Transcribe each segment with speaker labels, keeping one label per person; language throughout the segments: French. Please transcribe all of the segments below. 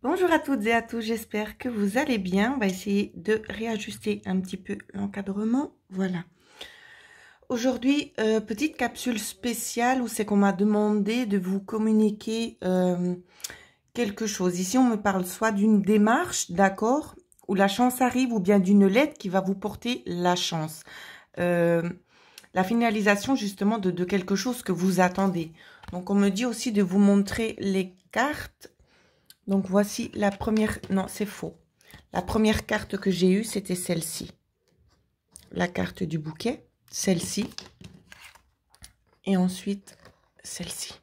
Speaker 1: Bonjour à toutes et à tous, j'espère que vous allez bien. On va essayer de réajuster un petit peu l'encadrement. Voilà. Aujourd'hui, petite capsule spéciale où c'est qu'on m'a demandé de vous communiquer quelque chose. Ici, on me parle soit d'une démarche, d'accord, où la chance arrive, ou bien d'une lettre qui va vous porter la chance. La finalisation justement de quelque chose que vous attendez. Donc, on me dit aussi de vous montrer les cartes. Donc, voici la première... Non, c'est faux. La première carte que j'ai eue, c'était celle-ci. La carte du bouquet, celle-ci. Et ensuite, celle-ci.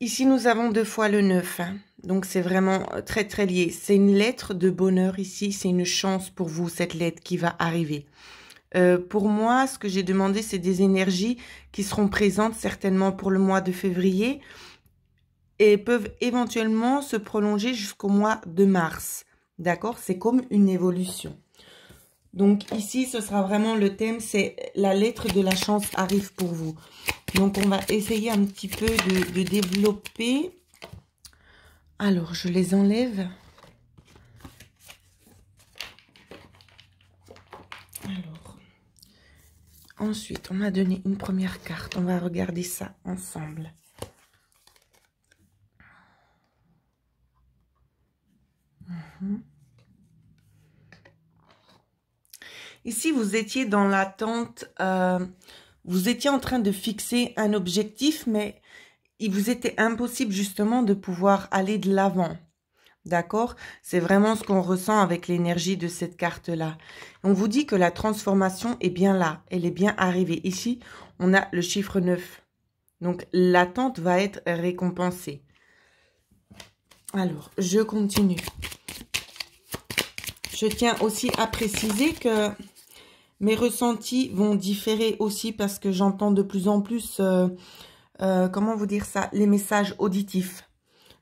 Speaker 1: Ici, nous avons 2 fois le 9. Hein. Donc, c'est vraiment très, très lié. C'est une lettre de bonheur ici. C'est une chance pour vous, cette lettre qui va arriver. Pour moi, ce que j'ai demandé, c'est des énergies qui seront présentes certainement pour le mois de février et peuvent éventuellement se prolonger jusqu'au mois de mars. D'accord? C'est comme une évolution. Donc ici, ce sera vraiment le thème, c'est la lettre de la chance arrive pour vous. Donc on va essayer un petit peu de développer. Alors, je les enlève. Alors, ensuite, on m'a donné une première carte. On va regarder ça ensemble. Ici, vous étiez dans l'attente, vous étiez en train de fixer un objectif, mais il vous était impossible justement de pouvoir aller de l'avant. D'accord? C'est vraiment ce qu'on ressent avec l'énergie de cette carte-là. On vous dit que la transformation est bien là, elle est bien arrivée. Ici, on a le chiffre 9. Donc, l'attente va être récompensée. Alors, je continue. Je tiens aussi à préciser que mes ressentis vont différer aussi parce que j'entends de plus en plus, comment vous dire ça, les messages auditifs.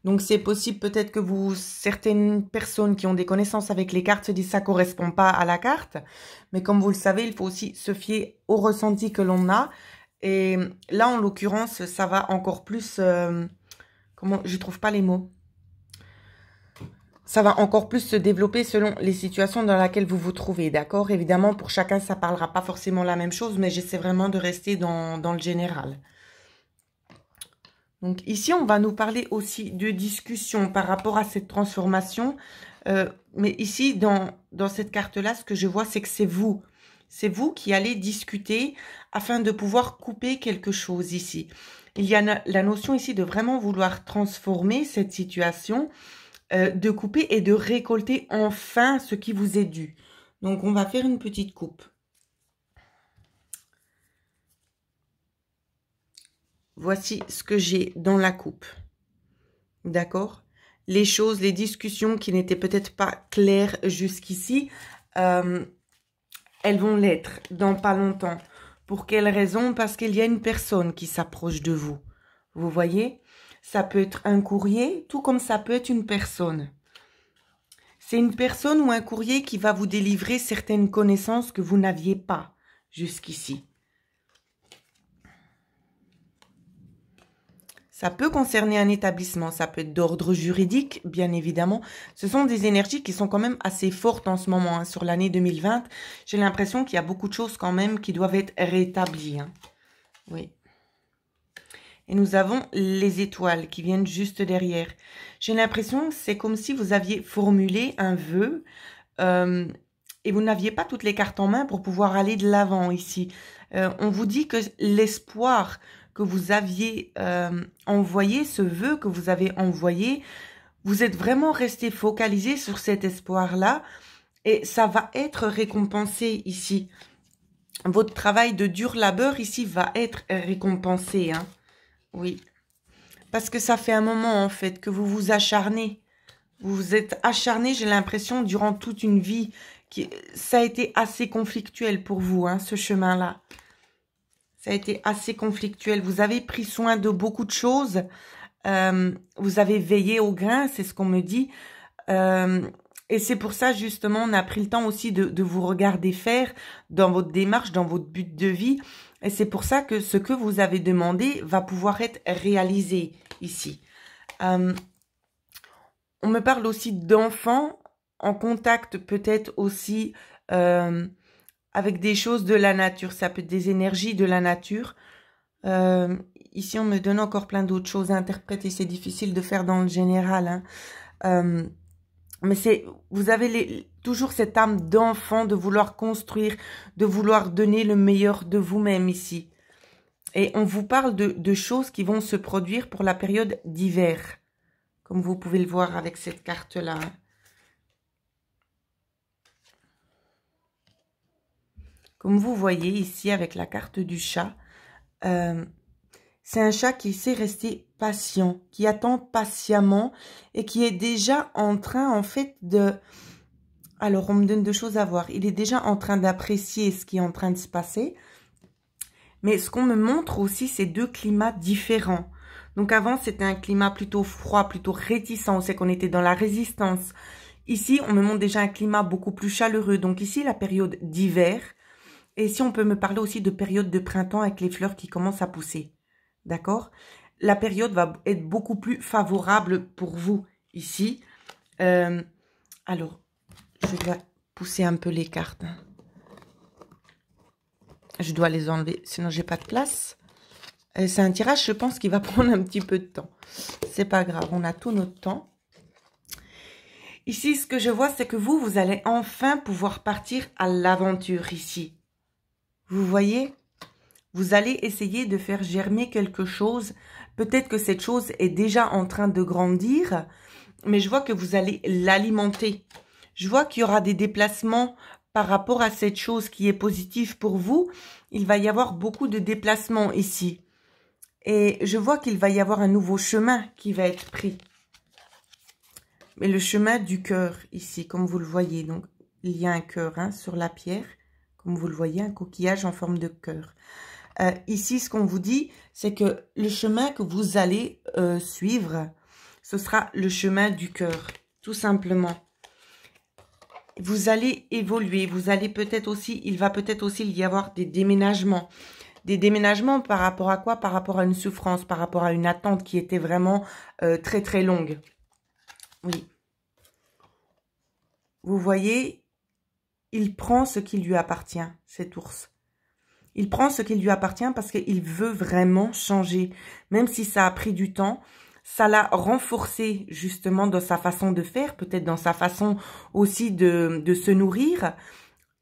Speaker 1: Donc, c'est possible peut-être que certaines personnes qui ont des connaissances avec les cartes se disent ça ne correspond pas à la carte. Mais comme vous le savez, il faut aussi se fier au ressenti que l'on a. Et là, en l'occurrence, ça va encore plus... je trouve pas les mots. Ça va encore plus se développer selon les situations dans lesquelles vous vous trouvez, d'accord? Évidemment, pour chacun, ça parlera pas forcément la même chose, mais j'essaie vraiment de rester dans le général. Donc ici, on va nous parler aussi de discussion par rapport à cette transformation. Mais ici, dans cette carte-là, ce que je vois, c'est que c'est vous. C'est vous qui allez discuter afin de pouvoir couper quelque chose ici. Il y a la notion ici de vraiment vouloir transformer cette situation, de couper et de récolter enfin ce qui vous est dû. Donc, on va faire une petite coupe. Voici ce que j'ai dans la coupe. D'accord? Les choses, les discussions qui n'étaient peut-être pas claires jusqu'ici, elles vont l'être dans pas longtemps. Pour quelle raison? Parce qu'il y a une personne qui s'approche de vous. Vous voyez? Ça peut être un courrier, tout comme ça peut être une personne. C'est une personne ou un courrier qui va vous délivrer certaines connaissances que vous n'aviez pas jusqu'ici. Ça peut concerner un établissement, ça peut être d'ordre juridique, bien évidemment. Ce sont des énergies qui sont quand même assez fortes en ce moment, hein, sur l'année 2020. J'ai l'impression qu'il y a beaucoup de choses quand même qui doivent être rétablies. Hein. Oui. Et nous avons les étoiles qui viennent juste derrière. J'ai l'impression que c'est comme si vous aviez formulé un vœu et vous n'aviez pas toutes les cartes en main pour pouvoir aller de l'avant ici. On vous dit que l'espoir que vous aviez envoyé, ce vœu que vous avez envoyé, vous êtes vraiment resté focalisé sur cet espoir-là et ça va être récompensé ici. Votre travail de dur labeur ici va être récompensé, hein. Oui, parce que ça fait un moment en fait que vous vous acharnez. Vous vous êtes acharné, j'ai l'impression, durant toute une vie. Ça a été assez conflictuel pour vous, hein, ce chemin-là. Ça a été assez conflictuel. Vous avez pris soin de beaucoup de choses. Vous avez veillé au grain, c'est ce qu'on me dit. Et c'est pour ça, justement, on a pris le temps aussi de vous regarder faire dans votre démarche, dans votre but de vie. Et c'est pour ça que ce que vous avez demandé va pouvoir être réalisé ici. On me parle aussi d'enfants en contact peut-être aussi avec des choses de la nature. Ça peut être des énergies de la nature. Ici, on me donne encore plein d'autres choses à interpréter. C'est difficile de faire dans le général, hein. Mais vous avez toujours cette âme d'enfant, de vouloir construire, de vouloir donner le meilleur de vous-même ici. Et on vous parle de choses qui vont se produire pour la période d'hiver, comme vous pouvez le voir avec cette carte-là. Comme vous voyez ici avec la carte du chat, c'est un chat qui sait rester patient, qui attend patiemment et qui est déjà en train en fait de... Alors on me donne deux choses à voir. Il est déjà en train d'apprécier ce qui est en train de se passer. Mais ce qu'on me montre aussi, c'est deux climats différents. Donc avant, c'était un climat plutôt froid, plutôt réticent. On sait qu'on était dans la résistance. Ici, on me montre déjà un climat beaucoup plus chaleureux. Donc ici, la période d'hiver. Et ici, on peut me parler aussi de période de printemps avec les fleurs qui commencent à pousser. D'accord? La période va être beaucoup plus favorable pour vous ici. Alors, je dois pousser un peu les cartes. Je dois les enlever, sinon j'ai pas de place. C'est un tirage, je pense, qui va prendre un petit peu de temps. C'est pas grave, on a tout notre temps. Ici, ce que je vois, c'est que vous allez enfin pouvoir partir à l'aventure ici. Vous voyez? Vous allez essayer de faire germer quelque chose. Peut-être que cette chose est déjà en train de grandir, mais je vois que vous allez l'alimenter. Je vois qu'il y aura des déplacements par rapport à cette chose qui est positive pour vous. Il va y avoir beaucoup de déplacements ici. Et je vois qu'il va y avoir un nouveau chemin qui va être pris. Mais le chemin du cœur ici, comme vous le voyez. Donc, il y a un cœur sur la pierre. Comme vous le voyez, un coquillage en forme de cœur. Ici, ce qu'on vous dit, c'est que le chemin que vous allez suivre, ce sera le chemin du cœur, tout simplement. Vous allez évoluer, vous allez peut-être aussi, il va peut-être aussi y avoir des déménagements. Des déménagements par rapport à quoi? Par rapport à une souffrance, par rapport à une attente qui était vraiment très très longue. Oui. Vous voyez, il prend ce qui lui appartient, cet ours. Il prend ce qui lui appartient parce qu'il veut vraiment changer. Même si ça a pris du temps, ça l'a renforcé justement dans sa façon de faire, peut-être dans sa façon aussi de se nourrir.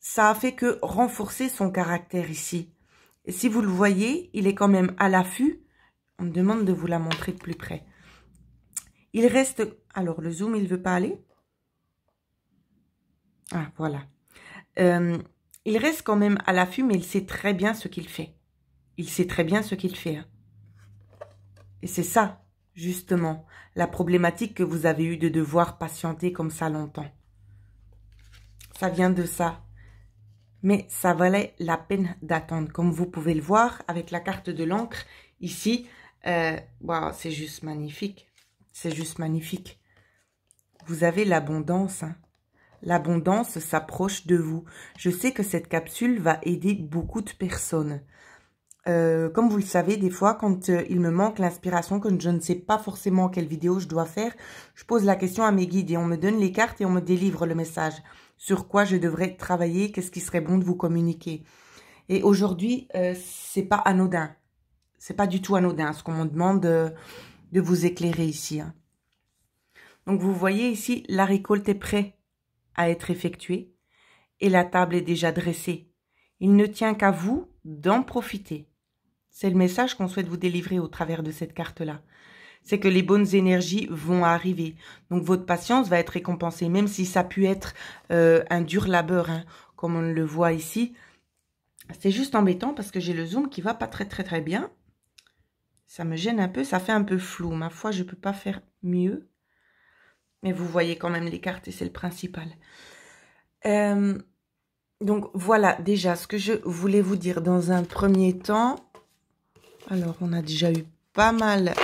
Speaker 1: Ça a fait que renforcer son caractère ici. Et si vous le voyez, il est quand même à l'affût. On me demande de vous la montrer de plus près. Il reste... Alors, le zoom, il ne veut pas aller. Ah, voilà. Il reste quand même à l'affût, mais il sait très bien ce qu'il fait. Il sait très bien ce qu'il fait. Et c'est ça, justement, la problématique que vous avez eue de devoir patienter comme ça longtemps. Ça vient de ça. Mais ça valait la peine d'attendre. Comme vous pouvez le voir avec la carte de l'encre, ici, wow, c'est juste magnifique. C'est juste magnifique. Vous avez l'abondance, hein. L'abondance s'approche de vous. Je sais que cette capsule va aider beaucoup de personnes. Comme vous le savez, des fois, quand il me manque l'inspiration, quand je ne sais pas forcément quelle vidéo je dois faire, je pose la question à mes guides et on me donne les cartes et on me délivre le message. Sur quoi je devrais travailler, qu'est-ce qui serait bon de vous communiquer. Et aujourd'hui, c'est pas anodin. C'est pas du tout anodin ce qu'on me demande de vous éclairer ici, hein. Donc, vous voyez ici, la récolte est prête à être effectuée et la table est déjà dressée. Il ne tient qu'à vous d'en profiter. C'est le message qu'on souhaite vous délivrer au travers de cette carte-là. C'est que les bonnes énergies vont arriver. Donc, votre patience va être récompensée, même si ça a pu être un dur labeur, hein, comme on le voit ici. C'est juste embêtant parce que j'ai le zoom qui va pas très bien. Ça me gêne un peu, ça fait un peu flou. Ma foi, je peux pas faire mieux. Mais vous voyez quand même les cartes et c'est le principal. Donc, voilà déjà ce que je voulais vous dire dans un premier temps. Alors, on a déjà eu pas mal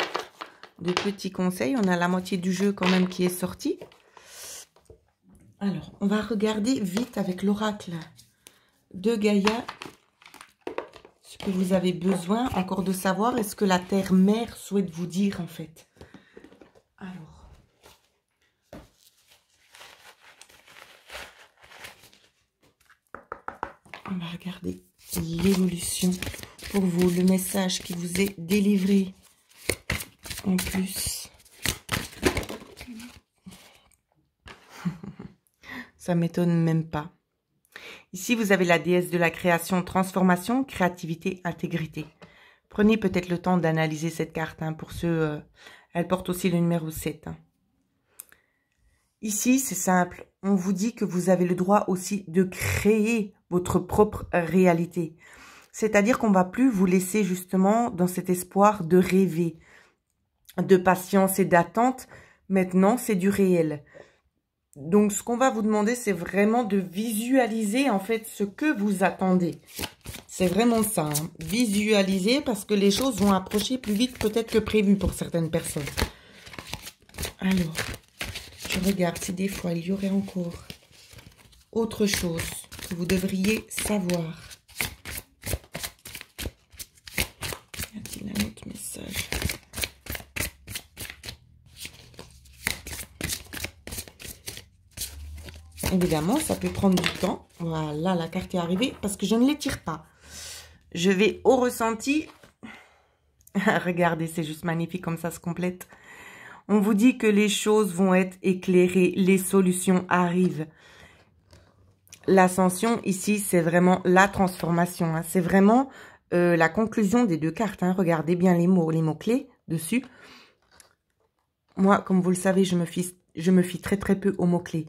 Speaker 1: de petits conseils. On a la moitié du jeu quand même qui est sorti. Alors, on va regarder vite avec l'oracle de Gaïa ce que vous avez besoin encore de savoir. Est-ce que la Terre-Mère souhaite vous dire en fait? Alors, regarder l'évolution pour vous, le message qui vous est délivré. En plus, ça m'étonne même pas. Ici, vous avez la déesse de la création, transformation, créativité, intégrité. Prenez peut-être le temps d'analyser cette carte. Hein, pour ceux, elle porte aussi le numéro 7. Hein. Ici, c'est simple. On vous dit que vous avez le droit aussi de créer votre propre réalité. C'est-à-dire qu'on ne va plus vous laisser justement dans cet espoir de rêver, de patience et d'attente. Maintenant, c'est du réel. Donc, ce qu'on va vous demander, c'est vraiment de visualiser, en fait, ce que vous attendez. C'est vraiment ça, hein. Visualiser, parce que les choses vont approcher plus vite peut-être que prévu pour certaines personnes. Alors, je regarde si des fois, il y aurait encore autre chose que vous devriez savoir. Y a-t-il un autre message ? Évidemment, ça peut prendre du temps. Voilà, la carte est arrivée parce que je ne l'étire pas. Je vais au ressenti. Regardez, c'est juste magnifique comme ça se complète. On vous dit que les choses vont être éclairées, les solutions arrivent. L'ascension, ici, c'est vraiment la transformation. Hein. C'est vraiment la conclusion des deux cartes. Hein. Regardez bien les mots-clés dessus. Moi, comme vous le savez, je me fie très très peu aux mots-clés.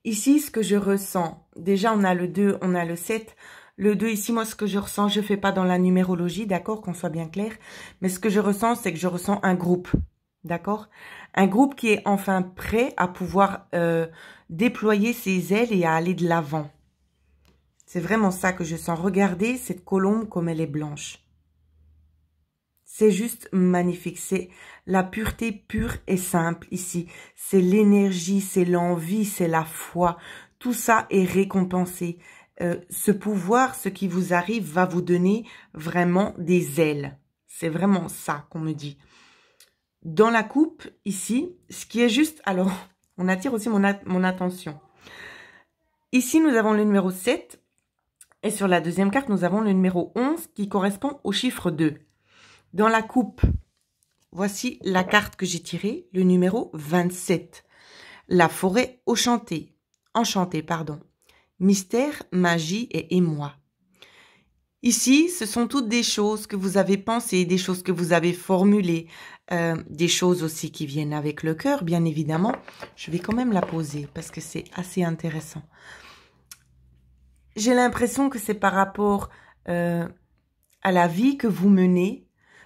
Speaker 1: Ici, ce que je ressens, déjà on a le 2, on a le 7. Le 2 ici, moi ce que je ressens, je ne fais pas dans la numérologie, d'accord, qu'on soit bien clair. Mais ce que je ressens, c'est que je ressens un groupe, d'accord. Un groupe qui est enfin prêt à pouvoir déployer ses ailes et à aller de l'avant. C'est vraiment ça que je sens. Regardez cette colombe comme elle est blanche. C'est juste magnifique, c'est la pureté pure et simple ici. C'est l'énergie, c'est l'envie, c'est la foi. Tout ça est récompensé. Ce pouvoir, ce qui vous arrive, va vous donner vraiment des ailes. C'est vraiment ça qu'on me dit. Dans la coupe, ici, ce qui est juste... Alors, on attire aussi mon attention. Ici, nous avons le numéro 7. Et sur la deuxième carte, nous avons le numéro 11 qui correspond au chiffre 2. Dans la coupe, voici la carte que j'ai tirée, le numéro 27. La forêt enchantée, pardon. Mystère, magie et émoi. Ici, ce sont toutes des choses que vous avez pensées, des choses que vous avez formulées, des choses aussi qui viennent avec le cœur, bien évidemment. Je vais quand même la poser parce que c'est assez intéressant. J'ai l'impression que c'est par rapport à la vie que vous menez,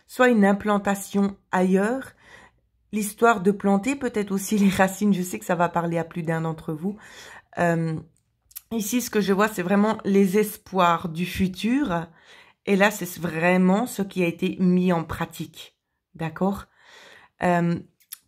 Speaker 1: soit une implantation ailleurs, l'histoire de planter, peut-être aussi les racines, je sais que ça va parler à plus d'un d'entre vous. Ici, ce que je vois, c'est vraiment les espoirs du futur. Et là, c'est vraiment ce qui a été mis en pratique. D'accord?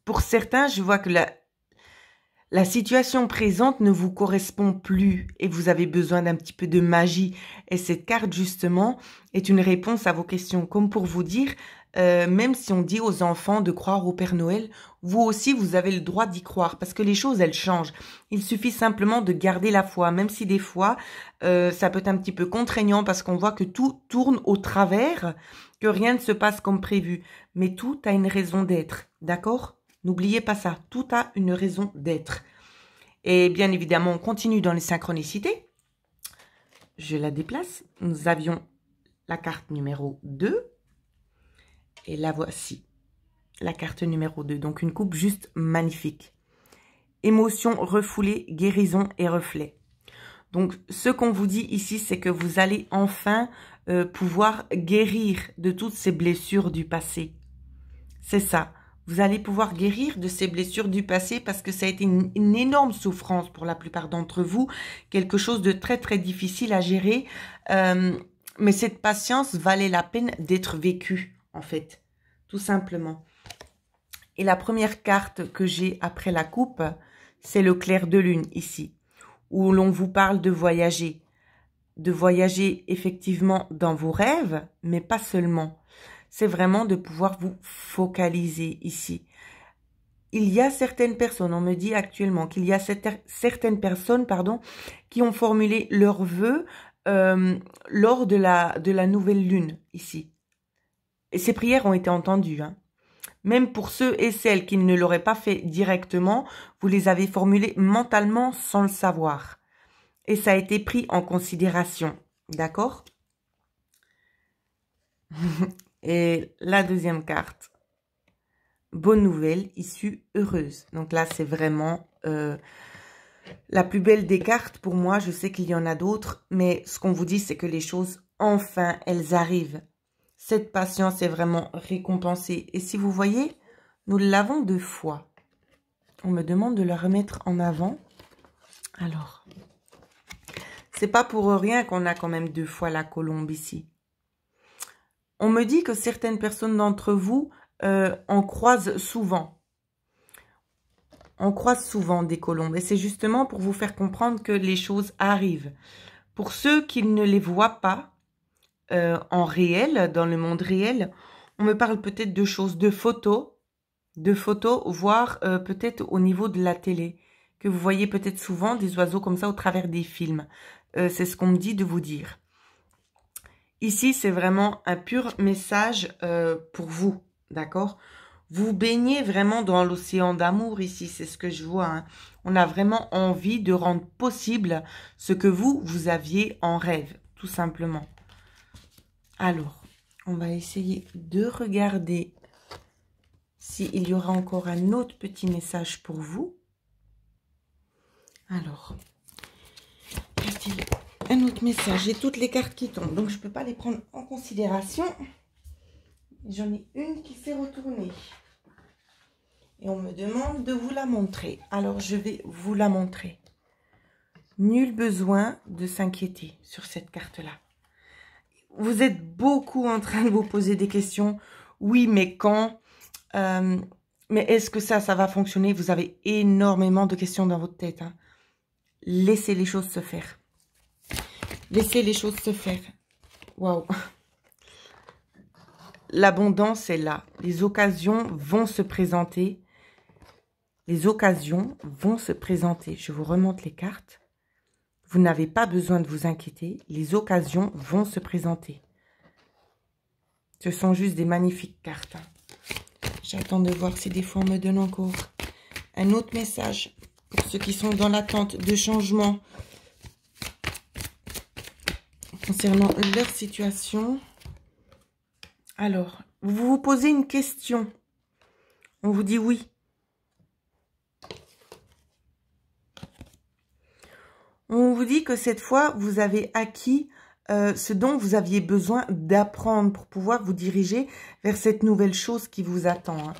Speaker 1: Pour certains, je vois que la situation présente ne vous correspond plus et vous avez besoin d'un petit peu de magie. Et cette carte, justement, est une réponse à vos questions. Comme pour vous dire, même si on dit aux enfants de croire au Père Noël, vous aussi, vous avez le droit d'y croire parce que les choses, elles changent. Il suffit simplement de garder la foi, même si des fois, ça peut être un petit peu contraignant parce qu'on voit que tout tourne au travers, que rien ne se passe comme prévu. Mais tout a une raison d'être, d'accord ? N'oubliez pas ça, tout a une raison d'être. Et bien évidemment, on continue dans les synchronicités. Je la déplace. Nous avions la carte numéro 2. Et la voici, la carte numéro 2. Donc, une coupe juste magnifique. Émotion refoulée, guérison et reflet. Donc, ce qu'on vous dit ici, c'est que vous allez enfin pouvoir guérir de toutes ces blessures du passé. C'est ça. Vous allez pouvoir guérir de ces blessures du passé parce que ça a été une énorme souffrance pour la plupart d'entre vous. Quelque chose de très, très difficile à gérer. Mais cette patience valait la peine d'être vécue, en fait. Tout simplement. Et la première carte que j'ai après la coupe, c'est le clair de lune, ici. Où l'on vous parle de voyager. De voyager effectivement dans vos rêves, mais pas seulement. C'est vraiment de pouvoir vous focaliser ici. il y a certaines personnes, on me dit actuellement qu'il y a certaines personnes, pardon, qui ont formulé leurs vœux lors de la nouvelle lune, ici. Et ces prières ont été entendues, hein. Même pour ceux et celles qui ne l'auraient pas fait directement, vous les avez formulées mentalement sans le savoir. Et ça a été pris en considération, d'accord? Et la deuxième carte. Bonne nouvelle, issue heureuse. Donc là, c'est vraiment la plus belle des cartes pour moi. Je sais qu'il y en a d'autres, mais ce qu'on vous dit, c'est que les choses, enfin, elles arrivent. Cette patience est vraiment récompensée. Et si vous voyez, nous l'avons 2 fois. On me demande de la remettre en avant. Alors, c'est pas pour rien qu'on a quand même 2 fois la colombe ici. On me dit que certaines personnes d'entre vous en croisent souvent. On croise souvent des colombes. Et c'est justement pour vous faire comprendre que les choses arrivent. Pour ceux qui ne les voient pas en réel, dans le monde réel, on me parle peut-être de choses, de photos, voire peut-être au niveau de la télé, que vous voyez peut-être souvent des oiseaux comme ça au travers des films. C'est ce qu'on me dit de vous dire. Ici, c'est vraiment un pur message pour vous, d'accord? Vous baignez vraiment dans l'océan d'amour ici, c'est ce que je vois, hein. On a vraiment envie de rendre possible ce que vous aviez en rêve, tout simplement. Alors, on va essayer de regarder s'il y aura encore un autre petit message pour vous. Alors, y a-t-il un autre message? J'ai toutes les cartes qui tombent, donc je ne peux pas les prendre en considération. J'en ai une qui s'est retournée. Et on me demande de vous la montrer. Alors, je vais vous la montrer. Nul besoin de s'inquiéter sur cette carte-là. Vous êtes beaucoup en train de vous poser des questions. Oui, mais quand? Mais est-ce que ça va fonctionner? Vous avez énormément de questions dans votre tête, hein. Laissez les choses se faire. Laissez les choses se faire. Waouh. L'abondance est là. Les occasions vont se présenter. Les occasions vont se présenter. Je vous remonte les cartes. Vous n'avez pas besoin de vous inquiéter. Les occasions vont se présenter. Ce sont juste des magnifiques cartes, hein. J'attends de voir si des fois on me donne encore un autre message pour ceux qui sont dans l'attente de changement concernant leur situation. Alors, vous vous posez une question. On vous dit oui. On vous dit que cette fois, vous avez acquis ce dont vous aviez besoin d'apprendre pour pouvoir vous diriger vers cette nouvelle chose qui vous attend, hein.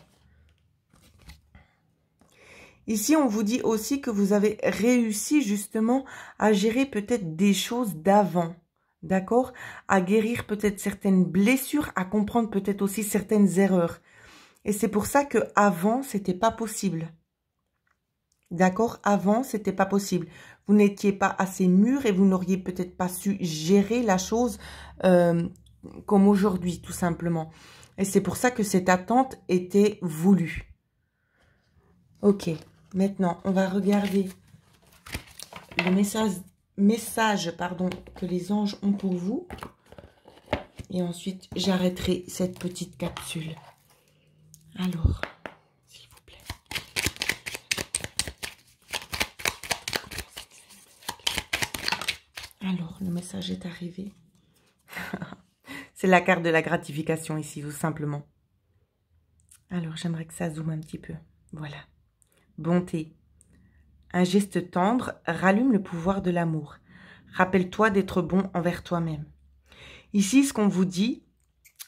Speaker 1: Ici, on vous dit aussi que vous avez réussi justement à gérer peut-être des choses d'avant, d'accord? À guérir peut-être certaines blessures, à comprendre peut-être aussi certaines erreurs. Et c'est pour ça que avant, c'était pas possible. D'accord? Avant, c'était pas possible. Vous n'étiez pas assez mûr et vous n'auriez peut-être pas su gérer la chose comme aujourd'hui, tout simplement. Et c'est pour ça que cette attente était voulue. Ok, maintenant, on va regarder le message que les anges ont pour vous. Et ensuite, j'arrêterai cette petite capsule. Alors, s'il vous plaît. Alors, le message est arrivé. C'est la carte de la gratification ici, tout simplement. Alors, j'aimerais que ça zoome un petit peu. Voilà. Bonté. Un geste tendre rallume le pouvoir de l'amour. Rappelle-toi d'être bon envers toi-même. Ici, ce qu'on vous dit,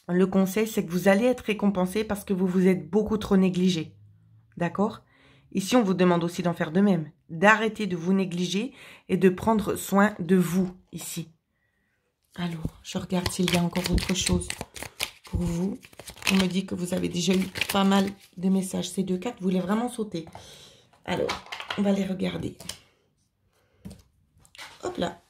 Speaker 1: le conseil, c'est que vous allez être récompensé parce que vous vous êtes beaucoup trop négligé. D'accord? Ici, on vous demande aussi d'en faire de même. D'arrêter de vous négliger et de prendre soin de vous, ici. Alors, je regarde s'il y a encore autre chose pour vous. On me dit que vous avez déjà eu pas mal de messages. Ces 2 cartes voulaient vraiment sauter. Alors, on va les regarder. Hop là.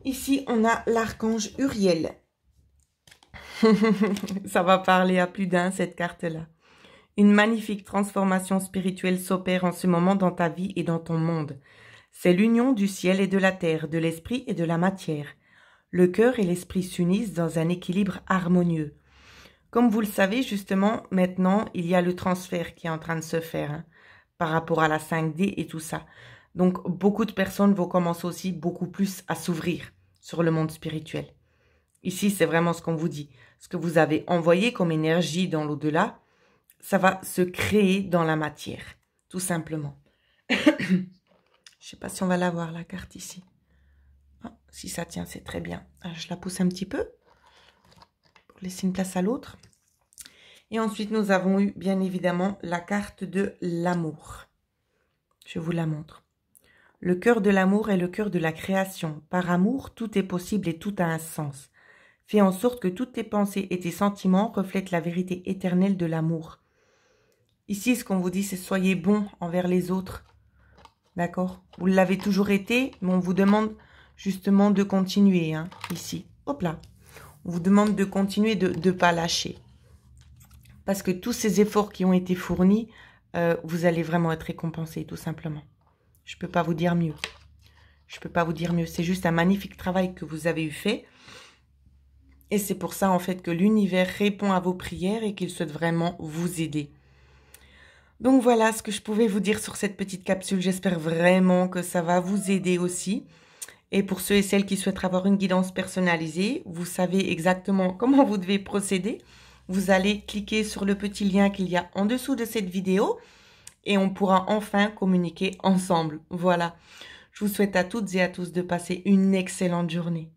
Speaker 1: Ici, on a l'archange Uriel. Ça va parler à plus d'un, cette carte-là. Une magnifique transformation spirituelle s'opère en ce moment dans ta vie et dans ton monde. C'est l'union du ciel et de la terre, de l'esprit et de la matière. Le cœur et l'esprit s'unissent dans un équilibre harmonieux. Comme vous le savez, justement, maintenant, il y a le transfert qui est en train de se faire, hein, par rapport à la 5D et tout ça. Donc, beaucoup de personnes vont commencer aussi beaucoup plus à s'ouvrir sur le monde spirituel. Ici, c'est vraiment ce qu'on vous dit. Ce que vous avez envoyé comme énergie dans l'au-delà, ça va se créer dans la matière, tout simplement. Je sais pas si on va la voir, la carte ici. Ah, si ça tient, c'est très bien. Alors, je la pousse un petit peu pour laisser une place à l'autre. Et ensuite, nous avons eu, bien évidemment, la carte de l'amour. Je vous la montre. Le cœur de l'amour est le cœur de la création. Par amour, tout est possible et tout a un sens. Fais en sorte que toutes tes pensées et tes sentiments reflètent la vérité éternelle de l'amour. Ici, ce qu'on vous dit, c'est soyez bon envers les autres. D'accord? Vous l'avez toujours été, mais on vous demande justement de continuer, hein, ici. Hop là. On vous demande de continuer, de ne pas lâcher. Parce que tous ces efforts qui ont été fournis, vous allez vraiment être récompensés, tout simplement. Je ne peux pas vous dire mieux. Je ne peux pas vous dire mieux. C'est juste un magnifique travail que vous avez eu fait. Et c'est pour ça, en fait, que l'univers répond à vos prières et qu'il souhaite vraiment vous aider. Donc voilà ce que je pouvais vous dire sur cette petite capsule. J'espère vraiment que ça va vous aider aussi. Et pour ceux et celles qui souhaitent avoir une guidance personnalisée, vous savez exactement comment vous devez procéder. Vous allez cliquer sur le petit lien qu'il y a en dessous de cette vidéo et on pourra enfin communiquer ensemble. Voilà. Je vous souhaite à toutes et à tous de passer une excellente journée.